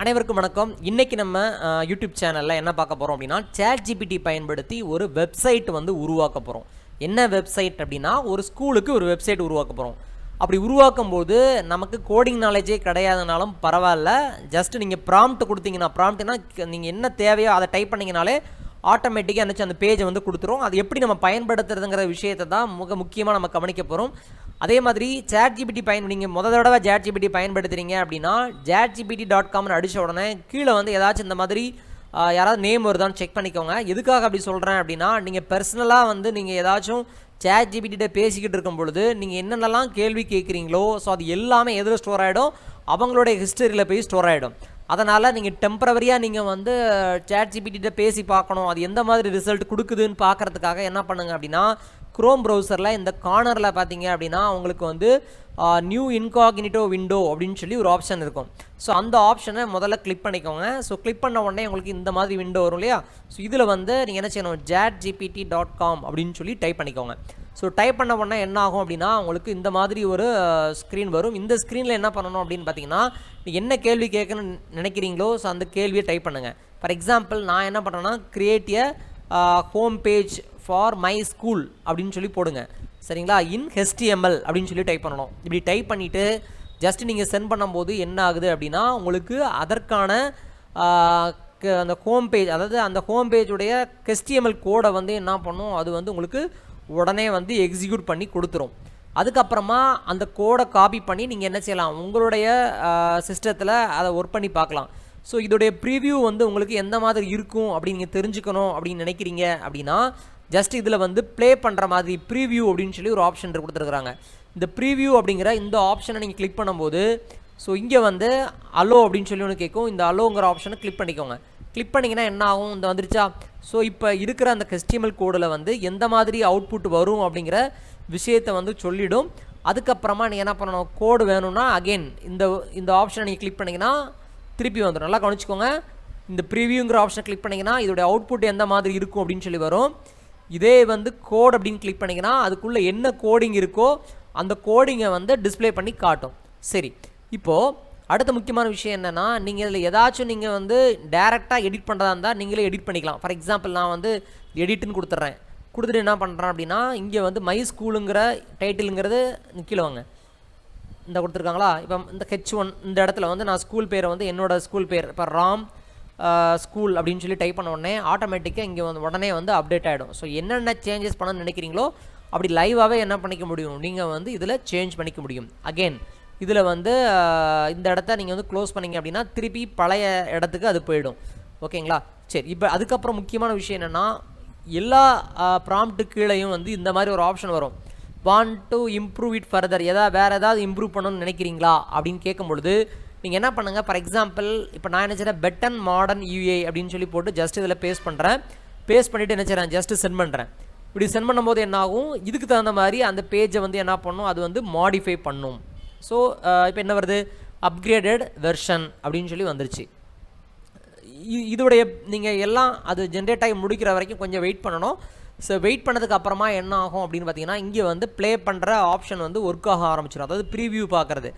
அனைவருக்கும் வணக்கம். இன்னைக்கு நம்ம யூடியூப் சேனலில் என்ன பார்க்க போகிறோம் அப்படின்னா, ChatGPT பயன்படுத்தி ஒரு வெப்சைட் வந்து உருவாக்க போகிறோம். என்ன வெப்சைட் அப்படின்னா, ஒரு ஸ்கூலுக்கு ஒரு வெப்சைட் உருவாக்க போகிறோம். அப்படி உருவாக்கும் போது நமக்கு கோடிங் நாலேஜே கிடையாதுனாலும் பரவாயில்ல, ஜஸ்ட் நீங்கள் ப்ராம்ப்ட் கொடுத்தீங்கன்னா, ப்ராம்ப்ட்னா நீங்கள் என்ன தேவையோ அதை டைப் பண்ணிங்கனாலே ஆட்டோமேட்டிக்காக நினச்சி அந்த பேஜை வந்து கொடுத்துரும். அது எப்படி நம்ம பயன்படுத்துறதுங்கிற விஷயத்தை தான் முக்கியமாக நம்ம கவனிக்க போகிறோம். அதே மாதிரி ChatGPT நீங்கள் முதல் தடவை ChatGPT பயன்படுத்துகிறீங்க அப்படின்னா, chatgpt.comனு அடித்த உடனே கீழே வந்து ஏதாச்சும் இந்த மாதிரி யாராவது நேம் வருதான்னு செக் பண்ணிக்கோங்க. எதுக்காக அப்படி சொல்கிறேன் அப்படின்னா, நீங்கள் பர்சனலாக வந்து நீங்கள் ஏதாச்சும் ChatGPT பேசிக்கிட்டு இருக்கும் பொழுது நீங்கள் என்னென்னலாம் கேள்வி கேட்குறீங்களோ, ஸோ அது எல்லாமே எதில் ஸ்டோர் ஆகிடும், அவங்களுடைய ஹிஸ்டரியில் போய் ஸ்டோர் ஆகிடும். அதனால் நீங்கள் டெம்பரவரியாக நீங்கள் வந்து ChatGPT பேசி பார்க்கணும், அது எந்த மாதிரி ரிசல்ட் கொடுக்குதுன்னு பார்க்குறதுக்காக என்ன பண்ணுங்க அப்படின்னா, குரோம் ப்ரௌசரில் இந்த கார்னரில் பார்த்தீங்க அப்படின்னா உங்களுக்கு வந்து நியூ இன்காக்னிட்டோ விண்டோ அப்படின்னு சொல்லி ஒரு ஆப்ஷன் இருக்கும். ஸோ அந்த ஆப்ஷனை முதல்ல கிளிக் பண்ணிக்கோங்க. ஸோ கிளிக் பண்ண உடனே உங்களுக்கு இந்த மாதிரி விண்டோ வரும் இல்லையா. ஸோ இதில் வந்து நீங்கள் என்ன செய்யணும், chatgpt.com அப்படின்னு சொல்லி டைப் பண்ணிக்கோங்க. ஸோ டைப் பண்ண உடனே என்ன ஆகும் அப்படின்னா, உங்களுக்கு இந்த மாதிரி ஒரு ஸ்க்ரீன் வரும். இந்த ஸ்க்ரீனில் என்ன பண்ணணும் அப்படின்னு பார்த்தீங்கன்னா, நீங்கள் என்ன கேள்வி கேட்கணும்னு நினைக்கிறீங்களோ ஸோ அந்த கேள்வியை டைப் பண்ணுங்கள். ஃபார் எக்ஸாம்பிள் நான் என்ன பண்ணுறேன்னா, create a home page for my school அப்படின்னு சொல்லி போடுங்க. சரிங்களா, இன் HTML அப்படின்னு சொல்லி டைப் பண்ணணும். இப்படி டைப் பண்ணிவிட்டு ஜஸ்ட் நீங்கள் சென்ட் பண்ணும்போது என்ன ஆகுது அப்படின்னா, உங்களுக்கு அதற்கான அந்த ஹோம் பேஜ், அதாவது அந்த ஹோம் பேஜுடைய HTML கோடை வந்து என்ன பண்ணும், அது வந்து உங்களுக்கு உடனே வந்து எக்ஸிக்யூட் பண்ணி கொடுத்துரும். அதுக்கப்புறமா அந்த கோடை காப்பி பண்ணி நீங்கள் என்ன செய்யலாம், உங்களுடைய சிஸ்டத்தில் அதை ஒர்க் பண்ணி பார்க்கலாம். ஸோ இதோடைய ப்ரீவியூ வந்து உங்களுக்கு எந்த மாதிரி இருக்கும் அப்படின்னு நீங்கள் தெரிஞ்சுக்கணும் அப்படின்னு நினைக்கிறீங்க அப்படின்னா, ஜஸ்ட் இதில் வந்து ப்ளே பண்ணுற மாதிரி ப்ரீவியூ அப்படின்னு சொல்லி ஒரு ஆப்ஷன் கொடுத்துருக்குறாங்க. இந்த ப்ரீவியூ அப்படிங்கிற இந்த ஆப்ஷனை நீங்கள் கிளிக் பண்ணும்போது, ஸோ இங்கே வந்து அலோ அப்படின்னு சொல்லி ஒன்று கேட்கும். இந்த அலோங்கிற ஆப்ஷனை கிளிக் பண்ணிக்கோங்க. கிளிக் பண்ணிங்கன்னா என்ன ஆகும், இந்த வந்துருச்சா. ஸோ இப்போ இருக்கிற அந்த HTML கோடில் வந்து எந்த மாதிரி அவுட்புட் வரும் அப்படிங்கிற விஷயத்தை வந்து சொல்லிவிடும். அதுக்கப்புறமா நீங்கள் என்ன பண்ணணும், கோடு வேணும்னா அகெயின் இந்த ஆப்ஷனை நீங்கள் கிளிக் பண்ணிங்கன்னா திருப்பி வந்துடும். நல்லா கவனிச்சிக்கோங்க. இந்த ப்ரீவியூங்கிற ஆப்ஷனை கிளிக் பண்ணிங்கன்னா இதோடைய அவுட்புட் எந்த மாதிரி இருக்கும் அப்படின்னு சொல்லி வரும். இதே வந்து கோட் அப்படின்னு கிளிக் பண்ணிங்கன்னா அதுக்குள்ளே என்ன கோடிங் இருக்கோ அந்த கோடிங்கை வந்து டிஸ்பிளே பண்ணி காட்டும். சரி, இப்போது அடுத்த முக்கியமான விஷயம் என்னென்னா, நீங்கள் இதில் ஏதாச்சும் நீங்கள் வந்து டேரெக்டாக எடிட் பண்ணுறதா இருந்தால் நீங்களே எடிட் பண்ணிக்கலாம். ஃபார் எக்ஸாம்பிள் நான் வந்து எடிட்டுன்னு கொடுத்துட்றேன். கொடுத்துட்டு என்ன பண்ணுறேன் அப்படின்னா, இங்கே வந்து மை ஸ்கூலுங்கிற டைட்டிலுங்கிறது கீழே வாங்க, இந்த கொடுத்துருக்காங்களா. இப்போ இந்த H1 இந்த இடத்துல வந்து நான் ஸ்கூல் பேரை வந்து என்னோடய ஸ்கூல் பேர் இப்போ ராம் ஸ்கூல் அப்படின்னு சொல்லி டைப் பண்ண உடனே ஆட்டோமேட்டிக்காக இங்கே வந்து உடனே வந்து அப்டேட் ஆகிடும். ஸோ என்னென்ன சேஞ்சஸ் பண்ணணும்னு நினைக்கிறீங்களோ அப்படி லைவாகவே என்ன பண்ணிக்க முடியும், நீங்கள் வந்து இதில் சேஞ்ச் பண்ணிக்க முடியும். அகெயின் இதில் வந்து இந்த இடத்த நீங்கள் வந்து க்ளோஸ் பண்ணிங்க அப்படின்னா திருப்பி பழைய இடத்துக்கு அது போயிடும். ஓகேங்களா. சரி, இப்போ அதுக்கப்புறம் முக்கியமான விஷயம் என்னென்னா, எல்லா ப்ராம்ப்ட்டு கீழேயும் வந்து இந்த மாதிரி ஒரு ஆப்ஷன் வரும், want to improve it further, வேறு ஏதாவது இம்ப்ரூவ் பண்ணணும்னு நினைக்கிறீங்களா அப்படின்னு கேட்கும் பொழுது நீங்கள் என்ன பண்ணுங்கள். ஃபார் எக்ஸாம்பிள் இப்போ நான் என்ன செய்கிறேன், பெட்டன் மாடர்ன் UI அப்படின்னு சொல்லி போட்டு ஜஸ்ட் இதில் பேஸ்ட் பண்ணுறேன். பேஸ்ட் பண்ணிவிட்டு என்ன செய்கிறேன், ஜஸ்ட்டு சென்ட் பண்ணுறேன். இப்படி சென்ட் பண்ணும்போது என்ன ஆகும், இதுக்கு தகுந்த மாதிரி அந்த பேஜை வந்து என்ன பண்ணும், அது வந்து மாடிஃபை பண்ணும். ஸோ இப்போ என்ன வருது, அப்கிரேடட் வெர்ஷன் அப்படின்னு சொல்லி வந்துருச்சு. இதோடைய நீங்கள் எல்லாம் அது ஜென்ரேட் ஆகி முடிக்கிற வரைக்கும் கொஞ்சம் வெயிட் பண்ணணும். ஸோ வெயிட் பண்ணதுக்கு அப்புறமா என்ன ஆகும் அப்படின்னு பார்த்தீங்கன்னா, இங்கே வந்து ப்ளே பண்ணுற ஆப்ஷன் வந்து ஒர்க் ஆக ஆரம்பிச்சிடும். அதாவது ப்ரீவியூ பார்க்குறது.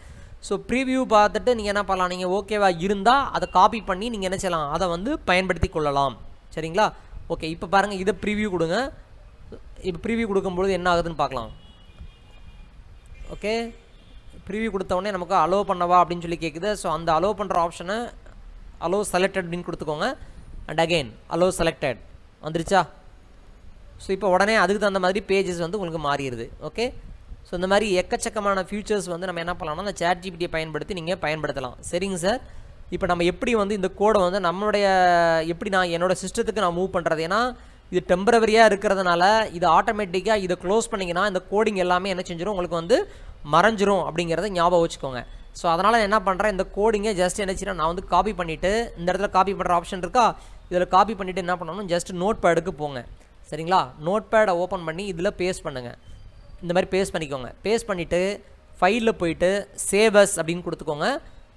ஸோ ப்ரீவியூ பார்த்துட்டு நீங்கள் என்ன பண்ணலாம், நீங்கள் ஓகேவா இருந்தால் அதை காப்பி பண்ணி நீங்கள் என்ன செய்யலாம், அதை வந்து பயன்படுத்தி கொள்ளலாம். சரிங்களா. ஓகே, இப்போ பாருங்கள், இதை ப்ரீவியூ கொடுங்க. இப்போ ப்ரீவியூ கொடுக்கும்பொழுது என்ன ஆகுதுன்னு பார்க்கலாம். ஓகே, ப்ரீவியூ கொடுத்தவொடனே நமக்கு அலோ பண்ணவா அப்படின்னு சொல்லி கேட்குது. ஸோ அந்த அலோ பண்ணுற ஆப்ஷனை அலோ செலக்டட் அப்படின்னு கொடுத்துக்கோங்க. அண்ட் அகெயின் அலோ செலக்டட் வந்துருச்சா. ஸோ இப்போ உடனே அதுக்கு தகுந்த மாதிரி பேஜஸ் வந்து உங்களுக்கு மாறிடுது. ஓகே, ஸோ இந்த மாதிரி எக்கச்சக்கமான ஃபியூச்சர்ஸ் வந்து நம்ம என்ன பண்ணலாம்னா அந்த ChatGPT பயன்படுத்தி நீங்கள் பயன்படுத்தலாம். சரிங்க சார், இப்போ நம்ம எப்படி வந்து இந்த கோடை வந்து நம்மளுடைய எப்படி நான் என்னோடய சிஸ்டத்துக்கு நான் மூவ் பண்ணுறது, ஏன்னா இது டெம்பரவரியாக இருக்கிறதுனால இது ஆட்டோமேட்டிக்காக இதை க்ளோஸ் பண்ணிங்கன்னா இந்த கோடிங் எல்லாமே என்ன செஞ்சிடும், உங்களுக்கு வந்து மறைஞ்சிரும் அப்படிங்கிறத ஞாபகம் வச்சுக்கோங்க. ஸோ அதனால் என்ன பண்ணுறேன், இந்த கோடிங்கை ஜஸ்ட் என்ன செய்யணும், நான் வந்து காப்பி பண்ணிவிட்டு இந்த இடத்துல காப்பி பண்ணுற ஆப்ஷன் இருக்கா, இதில் காப்பி பண்ணிவிட்டு என்ன பண்ணணும், ஜஸ்ட் நோட் பேடுக்கு போங்க. சரிங்களா, நோட் பேடை ஓப்பன் பண்ணி இதில் பேஸ்ட் பண்ணுங்கள். இந்த மாதிரி பேஸ்ட் பண்ணிக்கோங்க. பேஸ்ட் பண்ணிவிட்டு ஃபைலில் போயிட்டு சேவஸ் அப்படின்னு கொடுத்துக்கோங்க.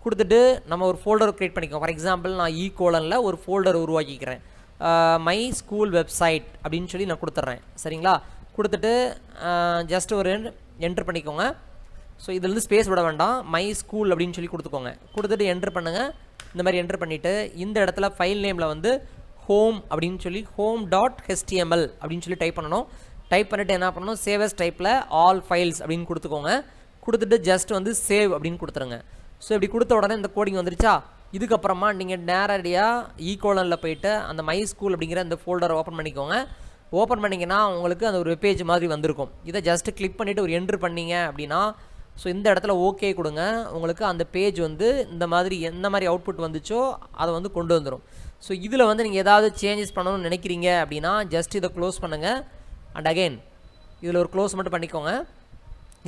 கொடுத்துட்டு நம்ம ஒரு ஃபோல்டர் க்ரியேட் பண்ணிக்கோங்க. ஃபார் எக்ஸாம்பிள் நான் E:1 ஒரு ஃபோல்டர் உருவாக்கிக்கிறேன். மை ஸ்கூல் வெப்சைட் அப்படின்னு சொல்லி நான் கொடுத்துட்றேன். சரிங்களா, கொடுத்துட்டு ஜஸ்ட் ஒரு என்ட்ரு பண்ணிக்கோங்க. ஸோ இதுலேருந்து ஸ்பேஸ் விட வேண்டாம், மை ஸ்கூல் அப்படின்னு சொல்லி கொடுத்துக்கோங்க. கொடுத்துட்டு என்ட்ரு பண்ணுங்கள். இந்த மாதிரி என்ட்ரு பண்ணிவிட்டு இந்த இடத்துல ஃபைல் நேமில் வந்து ஹோம் அப்படின்னு சொல்லி home.html அப்படின்னு சொல்லி டைப் பண்ணணும். டைப் பண்ணிவிட்டு என்ன பண்ணணும், சேவ் அஸ் டைப்பில் ஆல் ஃபைல்ஸ் அப்படின்னு கொடுத்துக்கோங்க. கொடுத்துட்டு ஜஸ்ட் வந்து சேவ் அப்படின்னு கொடுத்துருங்க. ஸோ இப்படி கொடுத்த உடனே இந்த கோடிங் வந்துருச்சா. இதுக்கப்புறமா நீங்கள் நேரடியாக ஈகோலனில் போயிட்டு அந்த மை ஸ்கூல் அப்படிங்கிற இந்த ஃபோல்டரை ஓப்பன் பண்ணிக்கோங்க. ஓப்பன் பண்ணிங்கன்னா உங்களுக்கு அந்த ஒரு வெப்பேஜ் மாதிரி வந்திருக்கும். இதை ஜஸ்ட்டு கிளிக் பண்ணிவிட்டு ஒரு என்ட்ரு பண்ணிங்க அப்படின்னா ஸோ இந்த இடத்துல ஓகே கொடுங்க. உங்களுக்கு அந்த பேஜ் வந்து இந்த மாதிரி எந்த மாதிரி அவுட்புட் வந்துச்சோ அதை வந்து கொண்டு வந்துடும். ஸோ இதில் வந்து நீங்கள் ஏதாவது சேஞ்சஸ் பண்ணணும்னு நினைக்கிறீங்க அப்படின்னா ஜஸ்ட் இதை க்ளோஸ் பண்ணுங்கள். அண்ட் அகெயின் இதில் ஒரு க்ளோஸ் மட்டும் பண்ணிக்கோங்க.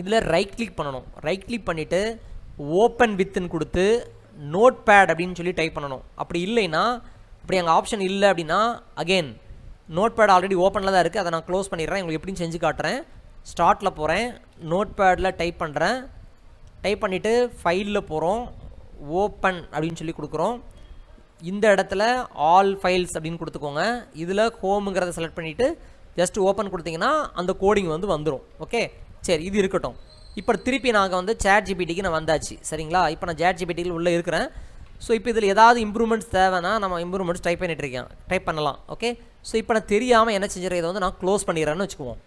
இதில் ரைட் கிளிக் பண்ணணும். ரைட் கிளிக் பண்ணிவிட்டு ஓப்பன் வித்துன்னு கொடுத்து நோட் பேட் அப்படின்னு சொல்லி டைப் பண்ணணும். அப்படி இல்லைன்னா, அப்படி அங்கே ஆப்ஷன் இல்லை அப்படின்னா அகெயின் நோட் பேட் ஆல்ரெடி ஓப்பனில் தான் இருக்குது, அதை நான் க்ளோஸ் பண்ணிடுறேன். உங்களுக்கு எப்படின்னு செஞ்சு காட்டுறேன். ஸ்டார்ட்டில் போகிறேன், நோட் பேடில் டைப் பண்ணுறேன். டைப் பண்ணிவிட்டு ஃபைலில் போகிறோம், ஓப்பன் அப்படின்னு சொல்லி கொடுக்குறோம். இந்த இடத்துல ஆல் ஃபைல்ஸ் அப்படின்னு கொடுத்துக்கோங்க. இதில் ஹோமுங்கிறத செலக்ட் பண்ணிவிட்டு ஜஸ்ட் ஓப்பன் கொடுத்தீங்கன்னா அந்த கோடிங் வந்து வந்துடும். ஓகே, சரி, இது இருக்கட்டும். இப்போ திருப்பி நாங்கள் வந்து ChatGPTக்கு நான் வந்தாச்சு. சரிங்களா, இப்போ நான் ChatGPTயில் உள்ளே இருக்கிறேன். ஸோ இப்போ இதில் ஏதாவது இம்ப்ரூவ்மெண்ட்ஸ் தேவைன்னா நம்ம இம்ப்ரூவ்மெண்ட்ஸ் டைப் பண்ணலாம். ஓகே, ஸோ இப்போ நான் தெரியாமல் என்ன செஞ்சுறேன், இதை வந்து நான் க்ளோஸ் பண்ணிடுறேன்னு வச்சுக்குவோம்.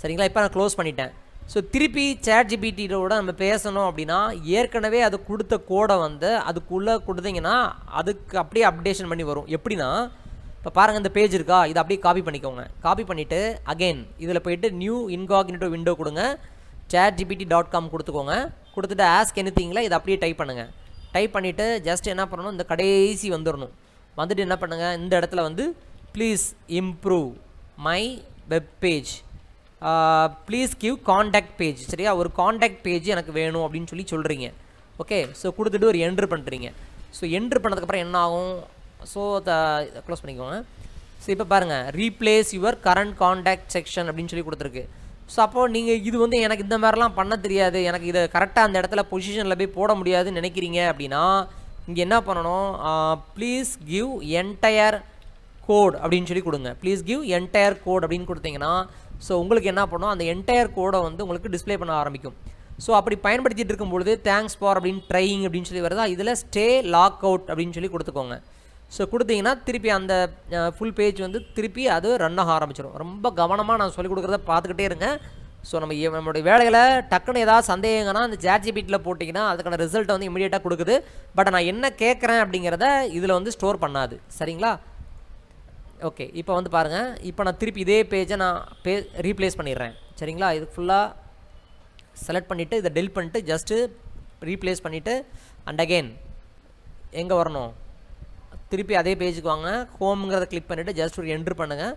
சரிங்களா, இப்போ நான் க்ளோஸ் பண்ணிட்டேன். ஸோ திருப்பி ChatGPTயோட நம்ம பேசணும் அப்படின்னா ஏற்கனவே அது கொடுத்த கோடை வந்து அதுக்குள்ளே கொடுத்தீங்கன்னா அதுக்கு அப்படியே அப்டேஷன் பண்ணி வரும். எப்படின்னா, இப்போ பாருங்கள், இந்த பேஜ் இருக்கா, இதை அப்படியே காப்பி பண்ணிக்கோங்க. காப்பி பண்ணிவிட்டு அகெயின் இதில் போய்ட்டு நியூ இன்காக்னிட்டோ விண்டோ கொடுங்க. chatgpt.com கொடுத்துக்கோங்க. கொடுத்துட்டு ஆஸ்க் எனிதிங்கில் இதை அப்படியே டைப் பண்ணுங்கள். டைப் பண்ணிவிட்டு ஜஸ்ட் என்ன பண்ணணும், இந்த கடைசி வந்துடணும். வந்துட்டு என்ன பண்ணுங்கள், இந்த இடத்துல வந்து please improve my web page, please give contact page. சரியா, ஒரு காண்டாக்ட் பேஜ் எனக்கு வேணும் அப்படின்னு சொல்லி சொல்கிறீங்க. ஓகே, ஸோ கொடுத்துட்டு ஒரு என்ட்ரு பண்ணுறீங்க. ஸோ என்ட்ரு பண்ணதுக்கப்புறம் என்ன ஆகும், ஸோ க்ளோஸ் பண்ணிக்கோங்க. ஸோ இப்போ பாருங்கள், replace your current contact section அப்படின்னு சொல்லி கொடுத்துருக்கு. ஸோ அப்போது நீங்கள் இது வந்து எனக்கு இந்த மாதிரிலாம் பண்ண தெரியாது, எனக்கு இதை கரெக்டாக அந்த இடத்துல பொசிஷனில் போய் போட முடியாதுன்னு நினைக்கிறீங்க அப்படின்னா இங்கே என்ன பண்ணணும், ப்ளீஸ் கிவ் என்டையர் கோட் அப்படின்னு சொல்லி கொடுங்க. ப்ளீஸ் கிவ் என்டையர் கோட் அப்படின்னு கொடுத்தீங்கன்னா ஸோ உங்களுக்கு என்ன பண்ணணும், அந்த என்டையர் கோடை வந்து உங்களுக்கு டிஸ்பிளே பண்ண ஆரம்பிக்கும். ஸோ அப்படி பயன்படுத்திட்டு இருக்கும்பொழுது தேங்க்ஸ் ஃபார் அப்படின்னு ட்ரையிங் அப்படின்னு சொல்லி வருதா, இதில் ஸ்டே லாக் அவுட் அப்படின்னு சொல்லி கொடுத்துக்கோங்க. ஸோ கொடுத்தீங்கன்னா திருப்பி அந்த ஃபுல் பேஜ் வந்து திருப்பி அது ரன் ஆக ஆரம்பிச்சிடும். ரொம்ப கவனமாக நான் சொல்லிக் கொடுக்குறத பார்த்துக்கிட்டே இருங்க. ஸோ நம்மளுடைய வேலைகளை டக்குன்னு ஏதாவது சந்தேகங்கன்னா அந்த ChatGPTயில் போட்டிங்கன்னா அதுக்கான ரிசல்ட்டை வந்து இமீடியட்டாக கொடுக்குது. பட் நான் என்ன கேட்குறேன் அப்படிங்கிறத இதில் வந்து ஸ்டோர் பண்ணாது. சரிங்களா, ஓகே. இப்போ வந்து பாருங்கள், இப்போ நான் திருப்பி இதே பேஜை நான் ரீப்ளேஸ் பண்ணிடுறேன். சரிங்களா, இது ஃபுல்லாக செலக்ட் பண்ணிவிட்டு இதை டெலிட் பண்ணிட்டு ஜஸ்ட்டு ரீப்ளேஸ் பண்ணிவிட்டு அண்ட் அகெயின் எங்கே வரணும், திருப்பி அதே பேஜுக்கு வாங்க. ஹோம்ங்கிறத கிளிக் பண்ணிவிட்டு ஜஸ்ட் ஒரு என்ட்ரு பண்ணுங்கள்.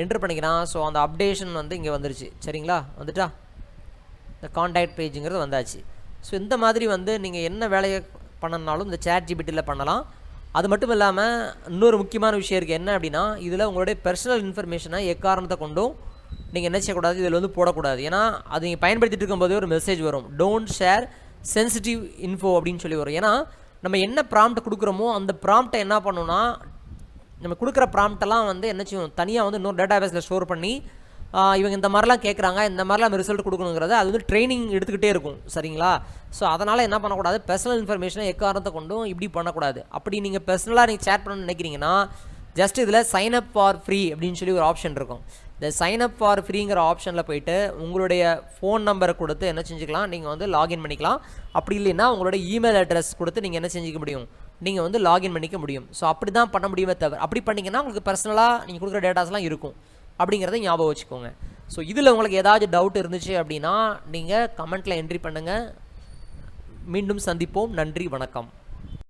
என்ட்ரு பண்ணிங்கன்னா ஸோ அந்த அப்டேஷன் வந்து இங்கே வந்துருச்சு. சரிங்களா, வந்துட்டா இந்த காண்டாக்ட் பேஜுங்கிறது வந்தாச்சு. ஸோ இந்த மாதிரி வந்து நீங்கள் என்ன வேலையை பண்ணனாலும் இந்த ChatGPTயில் பண்ணலாம். அது மட்டும் இல்லாமல் இன்னொரு முக்கியமான விஷயம் இருக்குது. என்ன அப்படின்னா, இதில் உங்களுடைய பர்சனல் இன்ஃபர்மேஷனை எக்காரணத்தை கொண்டும் நீங்கள் என்ன செய்யக்கூடாது, இதில் வந்து போடக்கூடாது. ஏன்னா அது நீங்கள் பயன்படுத்திட்டு இருக்கும்போதே ஒரு மெசேஜ் வரும், டோன்ட் ஷேர் சென்சிட்டிவ் இன்ஃபோ அப்படின்னு சொல்லி வரும். ஏன்னா நம்ம என்ன ப்ராம்ப்ட் கொடுக்குறோமோ அந்த ப்ராம்ப்டை என்ன பண்ணணும்னா, நம்ம கொடுக்குற ப்ராம்ப்டெல்லாம் வந்து என்ன செய்யணும், தனியாக வந்து இன்னொரு டேட்டா பேஸில் ஸ்டோர் பண்ணி இவங்க இந்த மாதிரிலாம் கேட்குறாங்க, இந்த மாதிரிலாம் ரிசல்ட் கொடுக்கணுங்கிறத அது வந்து ட்ரைனிங் எடுத்துக்கிட்டே இருக்கும். சரிங்களா, ஸோ அதனால் என்ன பண்ணக்கூடாது, பர்சனல் இன்ஃபர்மேஷனை எக்காரணத்தை கொண்டும் இப்படி பண்ணக்கூடாது. அப்படி நீங்கள் பர்சனலாக நீங்கள் சேட் பண்ணணும்னு நினைக்கிறீங்கன்னா ஜஸ்ட் இதில் சைன் அப் ஃபார் ஃப்ரீ அப்படின்னு சொல்லி ஒரு ஆப்ஷன் இருக்கும். இந்த சைன் அப் ஃபார் ஃப்ரீங்கிற ஆப்ஷனில் போய்ட்டு உங்களுடைய ஃபோன் நம்பரை கொடுத்து என்ன செஞ்சுக்கலாம், நீங்கள் வந்து லாகின் பண்ணிக்கலாம். அப்படி இல்லைன்னா உங்களுடைய இமெயில் அட்ரஸ் கொடுத்து நீங்கள் என்ன செஞ்சுக்க முடியும், நீங்கள் வந்து லாகின் பண்ணிக்க முடியும். ஸோ அப்படி தான் பண்ண முடியுமே தவிர, அப்படி பண்ணிங்கன்னா உங்களுக்கு பர்சனலாக நீங்கள் கொடுக்குற டேட்டாஸ்லாம் இருக்கும் அப்படிங்கிறத ஞாபகம் வச்சுக்கோங்க. ஸோ இதில் உங்களுக்கு ஏதாச்சும் டவுட் இருந்துச்சு அப்படின்னா நீங்கள் கமெண்ட்டில் என்ட்ரி பண்ணுங்கள். மீண்டும் சந்திப்போம். நன்றி, வணக்கம்.